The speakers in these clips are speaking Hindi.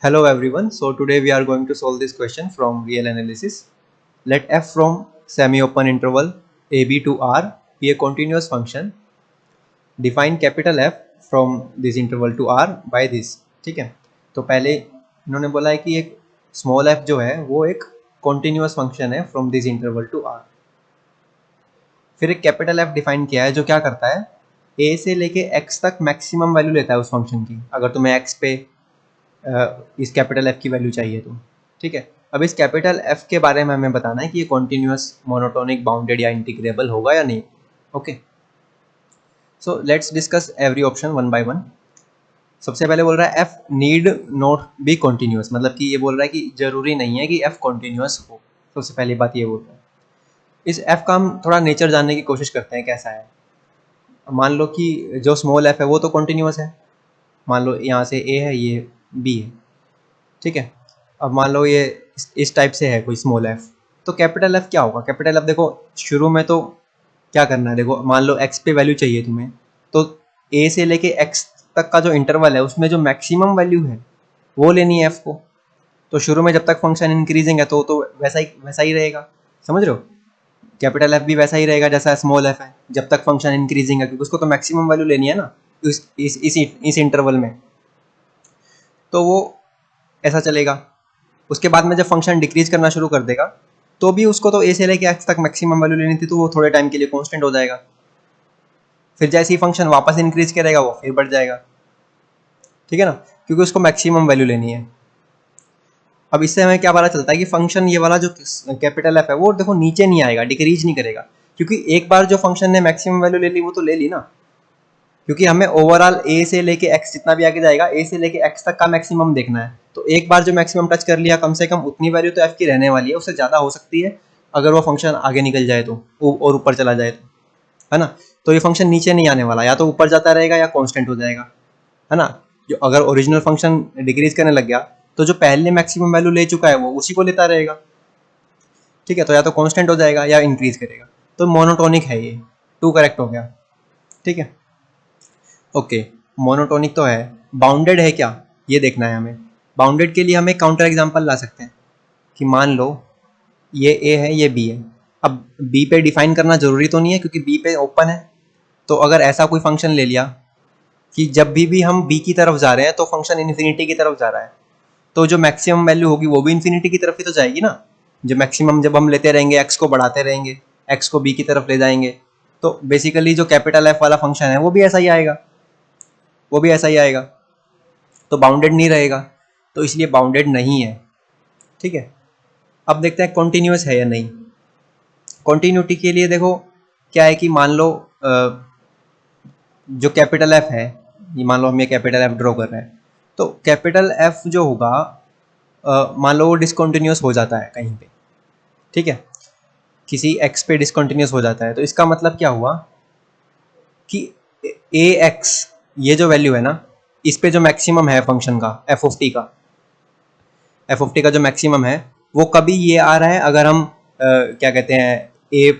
Hello everyone. So today we are going to solve this question from real analysis. Let f from semi-open interval ab to r be a continuous function. Define capital F from this interval to r by this. ठीक है, तो पहले इन्होंने बोला है कि एक स्मॉल f जो है वो एक continuous function है from this interval to r. फिर एक कैपिटल F डिफाइन किया है जो क्या करता है, a से लेके x तक मैक्सिमम वैल्यू लेता है उस फंक्शन की, अगर तुम्हें x पे इस कैपिटल F की वैल्यू चाहिए तो. ठीक है, अब इस कैपिटल F के बारे में हमें बताना है कि ये कॉन्टिन्यूस, मोनोटोनिक, बाउंडेड या इंटीग्रेबल होगा या नहीं. Okay, so let's discuss every option one by one. सबसे पहले बोल रहा है F need not be continuous, मतलब कि ये बोल रहा है कि जरूरी नहीं है कि F कॉन्टिन्यूस हो. सबसे पहली बात ये बोल रहा है. इस F का हम थोड़ा नेचर जानने की कोशिश करते हैं कैसा है. मान लो कि जो स्मॉल f है वो तो कॉन्टिन्यूस है. मान लो यहाँ से a है, ये b है. ठीक है, अब मान लो ये इस टाइप से है कोई स्मॉल f, तो कैपिटल F क्या होगा. कैपिटल F देखो शुरू में तो क्या करना है, देखो मान लो x पे वैल्यू चाहिए तुम्हें, तो a से लेके x तक का जो इंटरवल है उसमें जो मैक्सिमम वैल्यू है वो लेनी है f को. तो शुरू में जब तक फंक्शन इंक्रीजिंग है तो वैसा ही रहेगा. समझ रहे हो, कैपिटल F भी वैसा ही रहेगा जैसा स्मॉल f है जब तक फंक्शन इंक्रीजिंग है, क्योंकि उसको तो मैक्सिमम वैल्यू लेनी है ना इस इंटरवल में, तो वो ऐसा चलेगा. उसके बाद में जब फंक्शन डिक्रीज करना शुरू कर देगा तो भी उसको तो a से लेके x तक मैक्सिमम वैल्यू लेनी थी, तो वो थोड़े टाइम के लिए कांस्टेंट हो जाएगा. फिर जैसे ही फंक्शन वापस इंक्रीज करेगा वो फिर बढ़ जाएगा. ठीक है ना, क्योंकि उसको मैक्सिमम वैल्यू लेनी है. अब इससे हमें क्या पता चलता है कि फंक्शन ये वाला जो कैपिटल F है वो देखो नीचे नहीं आएगा, डिक्रीज नहीं करेगा, क्योंकि एक बार जो फंक्शन ने मैक्सिमम वैल्यू ले ली वो तो ले ली ना. क्योंकि हमें ओवरऑल a से लेके x जितना भी आगे जाएगा a से लेके x तक का मैक्सिमम देखना है. तो एक बार जो मैक्सिमम टच कर लिया, कम से कम उतनी वैल्यू तो f की रहने वाली है, उससे ज़्यादा हो सकती है अगर वो फंक्शन आगे निकल जाए तो, और ऊपर चला जाए तो, है ना. तो ये फंक्शन नीचे नहीं आने वाला, या तो ऊपर जाता रहेगा या कांस्टेंट हो जाएगा, है ना. जो अगर ओरिजिनल फंक्शन डिक्रीज करने लग गया तो जो पहले मैक्सिमम वैल्यू ले चुका है वो उसी को लेता रहेगा. ठीक है, तो या तो कांस्टेंट हो जाएगा या इंक्रीज करेगा. तो मोनोटोनिक है ये, 2 करेक्ट हो गया. ठीक है, ओके, मोनोटोनिक तो है. बाउंडेड है क्या, ये देखना है हमें. बाउंडेड के लिए हम एक काउंटर एग्जांपल ला सकते हैं कि मान लो ये a है, ये b है. अब b पे डिफाइन करना जरूरी तो नहीं है क्योंकि b पे ओपन है. तो अगर ऐसा कोई फंक्शन ले लिया कि जब भी हम b की तरफ जा रहे हैं तो फंक्शन इन्फिनिटी की तरफ जा रहा है, तो जो मैक्सिमम वैल्यू होगी वो भी इन्फिनिटी की तरफ ही तो जाएगी ना. जो मैक्सिमम जब हम लेते रहेंगे x को बढ़ाते रहेंगे, x को b की तरफ ले जाएंगे, तो बेसिकली जो कैपिटल F वाला फंक्शन है वो भी ऐसा ही आएगा, वो भी ऐसा ही आएगा. तो बाउंडेड नहीं रहेगा, तो इसलिए बाउंडेड नहीं है. ठीक है, अब देखते हैं कॉन्टिन्यूस है या नहीं. कॉन्टिन्यूटी के लिए देखो क्या है कि मान लो जो कैपिटल F है, ये मान लो हम ये कैपिटल F ड्रॉ कर रहे हैं, तो कैपिटल F जो होगा मान लो वो डिसकॉन्टिन्यूस हो जाता है कहीं पे. ठीक है, किसी x पे डिसकॉन्टिन्यूस हो जाता है, तो इसका मतलब क्या हुआ कि ax ये जो वैल्यू है ना, इस पे जो मैक्सिमम है फंक्शन का f ऑफ टी का जो मैक्सिमम है वो कभी ये आ रहा है अगर हम क्या कहते हैं a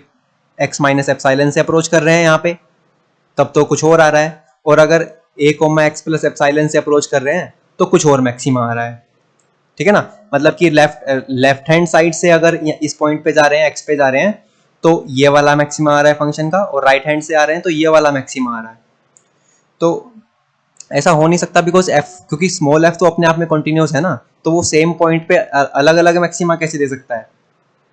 x माइनस एप्सिलॉन से अप्रोच कर रहे हैं यहाँ पे, तब तो कुछ और आ रहा है. और अगर a x प्लस एप्सिलॉन से अप्रोच कर रहे हैं तो कुछ और मैक्सिमा आ रहा है. ठीक है ना, मतलब कि लेफ्ट हैंड साइड से अगर इस पॉइंट पे जा रहे हैं, x पे जा रहे हैं, तो ये वाला मैक्सिमा आ रहा है फंक्शन का, और राइट हैंड से आ रहे हैं तो ये वाला मैक्सिमा आ रहा है. तो ऐसा हो नहीं सकता बिकॉज f, क्योंकि स्मॉल f तो अपने आप में कॉन्टिन्यूस है ना, तो वो सेम पॉइंट पे अलग अलग मैक्सिमा कैसे दे सकता है.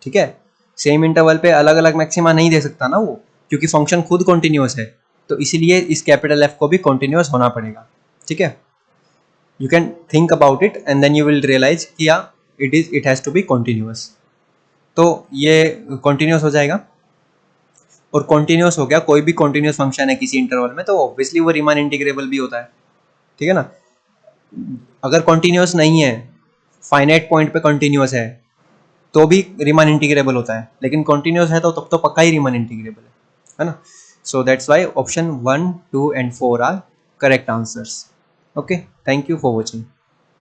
ठीक है, सेम इंटरवल पे अलग अलग मैक्सिमा नहीं दे सकता ना वो, क्योंकि फंक्शन खुद कॉन्टिन्यूस है. तो इसीलिए इस कैपिटल F को भी कॉन्टिन्यूस होना पड़ेगा. ठीक है, you can think about it and then you will realize कि या it has to be continuous. तो ये कॉन्टिन्यूस हो जाएगा, और कॉन्टिन्यूस हो गया. कोई भी कॉन्टिन्यूस फंक्शन है किसी इंटरवल में तो ऑब्वियसली वो रीमान इंटीग्रेबल भी होता है. ठीक है ना, अगर कॉन्टिन्यूस नहीं है, फाइनाइट पॉइंट पे कॉन्टिन्यूस है, तो भी रीमान इंटीग्रेबल होता है, लेकिन कॉन्टिन्यूस है तो तब तो पक्का ही रीमान इंटीग्रेबल है ना. So that's why option 1, 2 and 4 are correct answers. Okay, thank you for watching.